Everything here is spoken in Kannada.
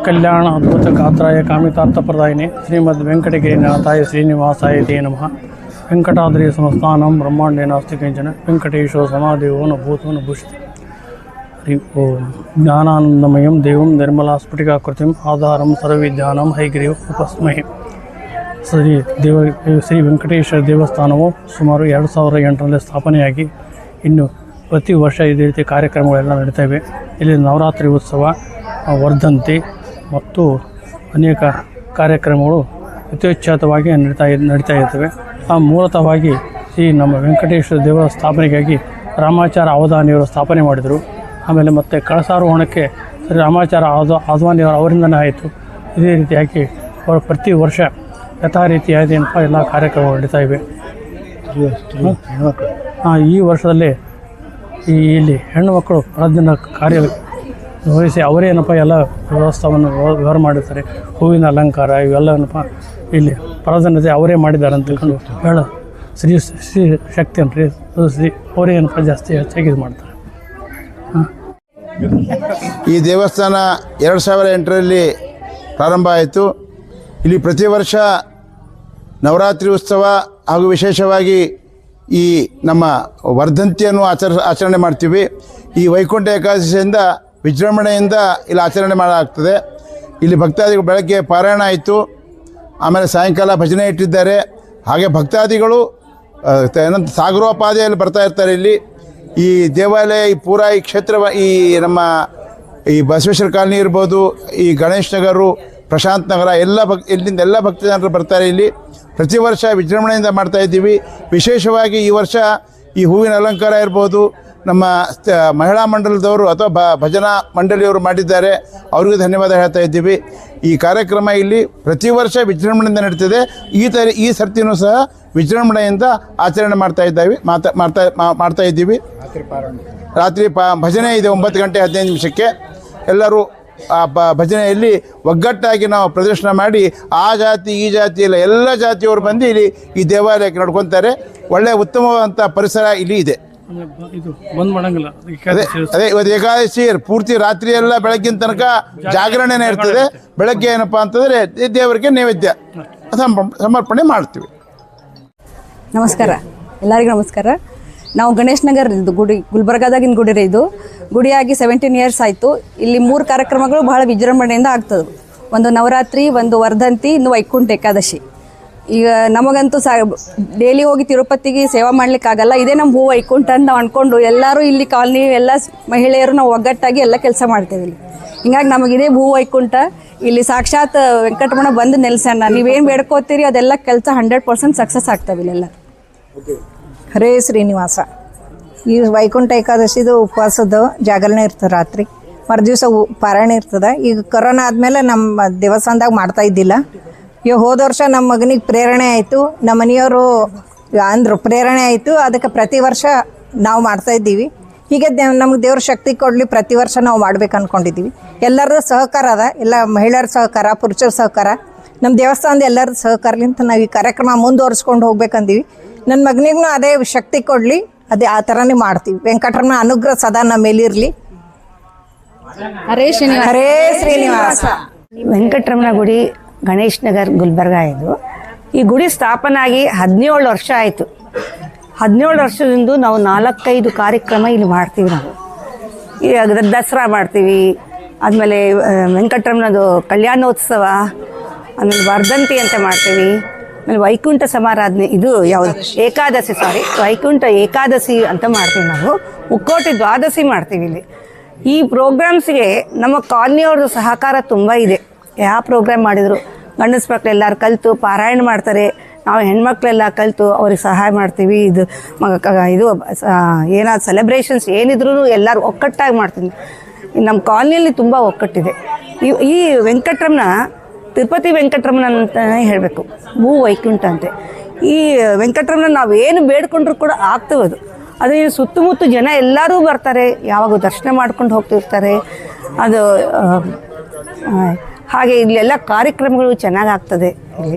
ಕಲ್ಯಾಣ ಅದ್ಭುತ ಗಾತ್ರಾಯ ಕಾಮಿತಾರ್ಥಪ್ರದಾಯಿನಿ ಶ್ರೀಮದ್ ವೆಂಕಟಗಿರಿನಾಥಾಯ ಶ್ರೀನಿವಾಸಾಯ ತೇ ನಮಃ. ವೆಂಕಟಾದ್ರಿ ಸಂಸ್ಥಾನಂ ಬ್ರಹ್ಮಾಂಡೇ ನಾಸ್ತಿ ಕಿಂಚನ ವೆಂಕಟೇಶೋ ಸಮಾದೇವೋ ನ ಭೂತೋ ನ ಭೂಷಿತ. ಹರಿ ಓಂ. ಜ್ಞಾನಾನಂದಮಯಂ ದೇವಂ ನಿರ್ಮಲಾ ಸ್ಫಟಿಕಾಕೃತಿಂ ಆಧಾರಂ ಸರ್ವವಿದ್ಯಾನಾಂ ಹೈಗ್ರೀವ ಉಪಸ್ಮಹೆ. ಶ್ರೀ ವೆಂಕಟೇಶ್ವರ ದೇವಸ್ಥಾನವು ಸುಮಾರು 2008ರಲ್ಲಿ ಸ್ಥಾಪನೆಯಾಗಿ ಇನ್ನು ಪ್ರತಿ ವರ್ಷ ಇದೇ ರೀತಿ ಕಾರ್ಯಕ್ರಮಗಳೆಲ್ಲ ನಡೀತವೆ. ಇಲ್ಲಿ ನವರಾತ್ರಿ ಉತ್ಸವ, ವರ್ಧಂತಿ ಮತ್ತು ಅನೇಕ ಕಾರ್ಯಕ್ರಮಗಳು ಯಥೇಚ್ಛವಾಗಿ ನಡೀತಾ ಇರ್ತವೆ. ಮೂಲತಃವಾಗಿ ಈ ನಮ್ಮ ವೆಂಕಟೇಶ್ವರ ದೇವರ ಸ್ಥಾಪನೆಗಾಗಿ ರಾಮಾಚಾರ ಅವಧಾನಿಯವರು ಸ್ಥಾಪನೆ ಮಾಡಿದರು. ಆಮೇಲೆ ಮತ್ತು ಕಳಸಾರೋಹಣಕ್ಕೆ ಶ್ರೀ ರಾಮಾಚಾರ ಅವಧಾನಿಯವರು ಅವರಿಂದನೇ ಆಯಿತು. ಇದೇ ರೀತಿಯಾಗಿ ಅವರು ಪ್ರತಿ ವರ್ಷ ಯಥಾ ರೀತಿಯಾಗಿ ಎಲ್ಲ ಕಾರ್ಯಕ್ರಮಗಳು ನಡೀತಾ ಇವೆ. ಈ ವರ್ಷದಲ್ಲಿ ಇಲ್ಲಿ ಹೆಣ್ಣು ಮಕ್ಕಳು ಪ್ರಾರ್ಥನಾ ಕಾರ್ಯ ವಹಿಸಿ ಅವರೇ ಎಲ್ಲ ವ್ಯವಸ್ಥೆಯನ್ನು ವ್ಯವಹಾರ ಮಾಡಿರ್ತಾರೆ. ಹೂವಿನ ಅಲಂಕಾರ ಇವೆಲ್ಲ ಇಲ್ಲಿ ಪ್ರಾಧಾನ್ಯತೆ ಅವರೇ ಮಾಡಿದ್ದಾರೆ ಅಂತ ತಿಳ್ಕೊಂಡು ಶ್ರೀ ಶಕ್ತಿ ಅಂತ್ರಿ ಶ್ರೀ ಅವರೇ ಜಾಸ್ತಿ ಹೆಚ್ಚಾಗಿ ಇದು ಮಾಡ್ತಾರೆ. ಈ ದೇವಸ್ಥಾನ 2008ರಲ್ಲಿ ಪ್ರಾರಂಭ ಆಯಿತು. ಇಲ್ಲಿ ಪ್ರತಿ ವರ್ಷ ನವರಾತ್ರಿ ಉತ್ಸವ ಹಾಗೂ ವಿಶೇಷವಾಗಿ ಈ ನಮ್ಮ ವರ್ಧಂತಿಯನ್ನು ಆಚರಣೆ ಮಾಡ್ತೀವಿ. ಈ ವೈಕುಂಠ ಏಕಾದಶಿಯಿಂದ ವಿಜೃಂಭಣೆಯಿಂದ ಇಲ್ಲಿ ಆಚರಣೆ ಮಾಡಲಾಗ್ತದೆ. ಇಲ್ಲಿ ಭಕ್ತಾದಿಗಳು ಬೆಳಗ್ಗೆ ಪಾರಾಯಣ ಆಯಿತು, ಆಮೇಲೆ ಸಾಯಂಕಾಲ ಭಜನೆ ಇಟ್ಟಿದ್ದಾರೆ. ಹಾಗೆ ಭಕ್ತಾದಿಗಳು ಸಾಗರೋಪಾದಿಯಲ್ಲಿ ಬರ್ತಾ ಇರ್ತಾರೆ. ಇಲ್ಲಿ ಈ ದೇವಾಲಯ ಈ ಪೂರಾ ಈ ಕ್ಷೇತ್ರ ಈ ನಮ್ಮ ಈ ಬಸವೇಶ್ವರ ಕಾಲನಿ ಇರ್ಬೋದು, ಈ ಗಣೇಶ್ ನಗರು, ಪ್ರಶಾಂತ್ ನಗರ ಇಲ್ಲಿಂದ ಎಲ್ಲ ಭಕ್ತಜನರು ಬರ್ತಾರೆ. ಇಲ್ಲಿ ಪ್ರತಿ ವರ್ಷ ವಿಜೃಂಭಣೆಯಿಂದ ಮಾಡ್ತಾಯಿದ್ದೀವಿ. ವಿಶೇಷವಾಗಿ ಈ ವರ್ಷ ಈ ಹೂವಿನ ಅಲಂಕಾರ ಇರ್ಬೋದು, ನಮ್ಮ ಮಹಿಳಾ ಮಂಡಲದವರು ಅಥವಾ ಭಜನಾ ಮಂಡಳಿಯವರು ಮಾಡಿದ್ದಾರೆ. ಅವ್ರಿಗೂ ಧನ್ಯವಾದ ಹೇಳ್ತಾ ಇದ್ದೀವಿ. ಈ ಕಾರ್ಯಕ್ರಮ ಇಲ್ಲಿ ಪ್ರತಿ ವರ್ಷ ವಿಜೃಂಭಣೆಯಿಂದ ನಡೀತದೆ. ಈ ಸರ್ತಿನೂ ಸಹ ವಿಜೃಂಭಣೆಯಿಂದ ಆಚರಣೆ ಮಾಡ್ತಾ ಇದ್ದೀವಿ. ರಾತ್ರಿ ಭಜನೆ ಇದೆ 9 ಗಂಟೆ 15 ನಿಮಿಷಕ್ಕೆ. ಎಲ್ಲರೂ ಆ ಭಜನೆಯಲ್ಲಿ ಒಗ್ಗಟ್ಟಾಗಿ ನಾವು ಪ್ರದರ್ಶನ ಮಾಡಿ ಆ ಜಾತಿ ಈ ಜಾತಿ ಎಲ್ಲ ಜಾತಿಯವರು ಬಂದು ಇಲ್ಲಿ ಈ ದೇವಾಲಯಕ್ಕೆ ನಡ್ಕೊತಾರೆ. ಒಳ್ಳೆಯ ಉತ್ತಮವಾದಂಥ ಪರಿಸರ ಇಲ್ಲಿ ಇದೆ. ಅದೇ ಇವತ್ತು ಏಕಾದಶಿ ಪೂರ್ತಿ ರಾತ್ರಿ ಎಲ್ಲ ಬೆಳಗ್ಗಿನ ತನಕ ಜಾಗರಣೆನೇ ಇರ್ತದೆ. ಬೆಳಗ್ಗೆ ಏನಪ್ಪ ಅಂತಂದರೆ ದೇವರಿಗೆ ನೈವೇದ್ಯ ಸಮರ್ಪಣೆ ಮಾಡ್ತೀವಿ. ನಮಸ್ಕಾರ, ಎಲ್ಲರಿಗೂ ನಮಸ್ಕಾರ. ನಾವು ಗಣೇಶ್ ನಗರ್ ಗುಡಿ, ಗುಲ್ಬರ್ಗಾದಾಗಿನ ಗುಡಿ ರೀ. ಇದು ಗುಡಿಯಾಗಿ 17 ಇಯರ್ಸ್ ಆಯಿತು. ಇಲ್ಲಿ 3 ಕಾರ್ಯಕ್ರಮಗಳು ಬಹಳ ವಿಜೃಂಭಣೆಯಿಂದ ಆಗ್ತದೆ. ಒಂದು ನವರಾತ್ರಿ, ಒಂದು ವರ್ಧಂತಿ, ಇನ್ನು ವೈಕುಂಠ ಏಕಾದಶಿ. ಈಗ ನಮಗಂತೂ ಡೈಲಿ ಹೋಗಿ ತಿರುಪತಿಗೆ ಸೇವಾ ಮಾಡಲಿಕ್ಕಾಗಲ್ಲ. ಇದೇ ನಮ್ಮ ಹೂ ವೈಕುಂಠ ಅಂತ ನಾವು ಅಂದ್ಕೊಂಡು ಎಲ್ಲರೂ ಇಲ್ಲಿ ಕಾಲನಿ ಎಲ್ಲ ಮಹಿಳೆಯರು ನಾವು ಒಗ್ಗಟ್ಟಾಗಿ ಎಲ್ಲ ಕೆಲಸ ಮಾಡ್ತೇವೆ ಇಲ್ಲಿ. ಹಿಂಗಾಗಿ ನಮಗಿದೇ ಭೂ ವೈಕುಂಠ. ಇಲ್ಲಿ ಸಾಕ್ಷಾತ್ ವೆಂಕಟರಮಣ ಬಂದು ನೆಲೆಸಣ್ಣ. ನೀವೇನು ಬೇಡ್ಕೋತೀರಿ ಅದೆಲ್ಲ ಕೆಲಸ 100% ಸಕ್ಸಸ್ ಆಗ್ತವೆ ಇಲ್ಲೆಲ್ಲ. ಹರೇ ಶ್ರೀನಿವಾಸ. ಈ ವೈಕುಂಠ ಏಕಾದಶಿದು ಉಪವಾಸದ ಜಾಗರಣೆ ಇರ್ತದೆ. ರಾತ್ರಿ ಮರುದಿವಸ ಪಾರಾಯಣ ಇರ್ತದೆ. ಈಗ ಕೊರೋನಾ ಆದಮೇಲೆ ನಮ್ಮ ದೇವಸ್ಥಾನದಾಗ ಮಾಡ್ತಾ ಇದ್ದಿಲ್ಲ. ಈಗ ಹೋದ ವರ್ಷ ನಮ್ಮ ಮಗನಿಗೆ ಪ್ರೇರಣೆ ಆಯಿತು, ನಮ್ಮ ಮನೆಯವರು ಅಂದರು ಪ್ರೇರಣೆ ಆಯಿತು. ಅದಕ್ಕೆ ಪ್ರತಿ ವರ್ಷ ನಾವು ಮಾಡ್ತಾಯಿದ್ದೀವಿ. ಹೀಗೆ ನಮ್ಗೆ ದೇವ್ರ ಶಕ್ತಿ ಕೊಡಲಿ, ಪ್ರತಿ ವರ್ಷ ನಾವು ಮಾಡ್ಬೇಕು ಅಂದ್ಕೊಂಡಿದ್ದೀವಿ. ಎಲ್ಲರದ್ದು ಸಹಕಾರ ಅದ, ಎಲ್ಲ ಮಹಿಳೆಯರ ಸಹಕಾರ, ಪುರುಷರ ಸಹಕಾರ, ನಮ್ಮ ದೇವಸ್ಥಾನದ ಎಲ್ಲರದ್ದು ಸಹಕಾರಲಿಂತ ನಾವು ಈ ಕಾರ್ಯಕ್ರಮ ಮುಂದುವರಿಸ್ಕೊಂಡು ಹೋಗ್ಬೇಕಂದೀವಿ. ನನ್ನ ಮಗನಿಗೂ ಅದೇ ಶಕ್ತಿ ಕೊಡಲಿ, ಅದೇ ಆ ಥರನೇ ಮಾಡ್ತೀವಿ. ವೆಂಕಟರಮಣ ಅನುಗ್ರಹ ಸದಾ ನಮ್ಮ ಮೇಲಿರಲಿ. ಹರೇ ಶ್ರೀನಿವಾಸ. ಹರೇ ಶ್ರೀನಿವಾಸ. ವೆಂಕಟರಮಣ ಗುಡಿ, ಗಣೇಶ್ ನಗರ್, ಗುಲ್ಬರ್ಗ. ಇದು ಈ ಗುಡಿ ಸ್ಥಾಪನೆ ಆಗಿ 17 ವರ್ಷ ಆಯಿತು. 17 ವರ್ಷದಿಂದ ನಾವು 4-5 ಕಾರ್ಯಕ್ರಮ ಇಲ್ಲಿ ಮಾಡ್ತೀವಿ. ನಾವು ಈಗ ದಸರಾ ಮಾಡ್ತೀವಿ, ಆದಮೇಲೆ ವೆಂಕಟರಮಣದು ಕಲ್ಯಾಣೋತ್ಸವ, ಆಮೇಲೆ ವರ್ಧಂತಿ ಅಂತ ಮಾಡ್ತೀವಿ, ಆಮೇಲೆ ವೈಕುಂಠ ಸಮಾರಾಧನೆ, ಇದು ಯಾವುದು ಏಕಾದಶಿ, ವೈಕುಂಠ ಏಕಾದಶಿ ಅಂತ ಮಾಡ್ತೀವಿ. ನಾವು ಮುಕ್ಕೋಟಿ ದ್ವಾದಶಿ ಮಾಡ್ತೀವಿ ಇಲ್ಲಿ. ಈ ಪ್ರೋಗ್ರಾಮ್ಸ್ಗೆ ನಮ್ಮ ಕಾಲನಿಯವ್ರದ್ದು ಸಹಕಾರ ತುಂಬ ಇದೆ. ಯಾವ ಪ್ರೋಗ್ರಾಮ್ ಮಾಡಿದ್ರು ಗಂಡಸ ಮಕ್ಕಳೆಲ್ಲರೂ ಕಲಿತು ಪಾರಾಯಣ ಮಾಡ್ತಾರೆ. ನಾವು ಹೆಣ್ಮಕ್ಳೆಲ್ಲ ಕಲಿತು ಅವ್ರಿಗೆ ಸಹಾಯ ಮಾಡ್ತೀವಿ. ಇದು ಏನಾದ್ರು ಸೆಲೆಬ್ರೇಷನ್ಸ್ ಏನಿದ್ರು ಎಲ್ಲರೂ ಒಕ್ಕಟ್ಟಾಗಿ ಮಾಡ್ತೀವಿ. ನಮ್ಮ ಕಾಲನಿಯಲ್ಲಿ ತುಂಬ ಒಕ್ಕಟ್ಟಿದೆ. ಈ ವೆಂಕಟರಮಣ ತಿರುಪತಿ ವೆಂಕಟರಮಣ ಅಂತಲೇ ಹೇಳಬೇಕು, ಭೂ ವೈಕುಂಠ ಅಂತೆ. ಈ ವೆಂಕಟರಮಣ ನಾವೇನು ಬೇಡ್ಕೊಂಡ್ರೂ ಕೂಡ ಆಗ್ತವದು. ಅದೇ ಸುತ್ತಮುತ್ತ ಜನ ಎಲ್ಲರೂ ಬರ್ತಾರೆ, ಯಾವಾಗ ದರ್ಶನ ಮಾಡ್ಕೊಂಡು ಹೋಗ್ತಿರ್ತಾರೆ. ಅದು ಹಾಗೆ ಇಲ್ಲೆಲ್ಲ ಕಾರ್ಯಕ್ರಮಗಳು ಚೆನ್ನಾಗಾಗ್ತದೆ ಇಲ್ಲಿ.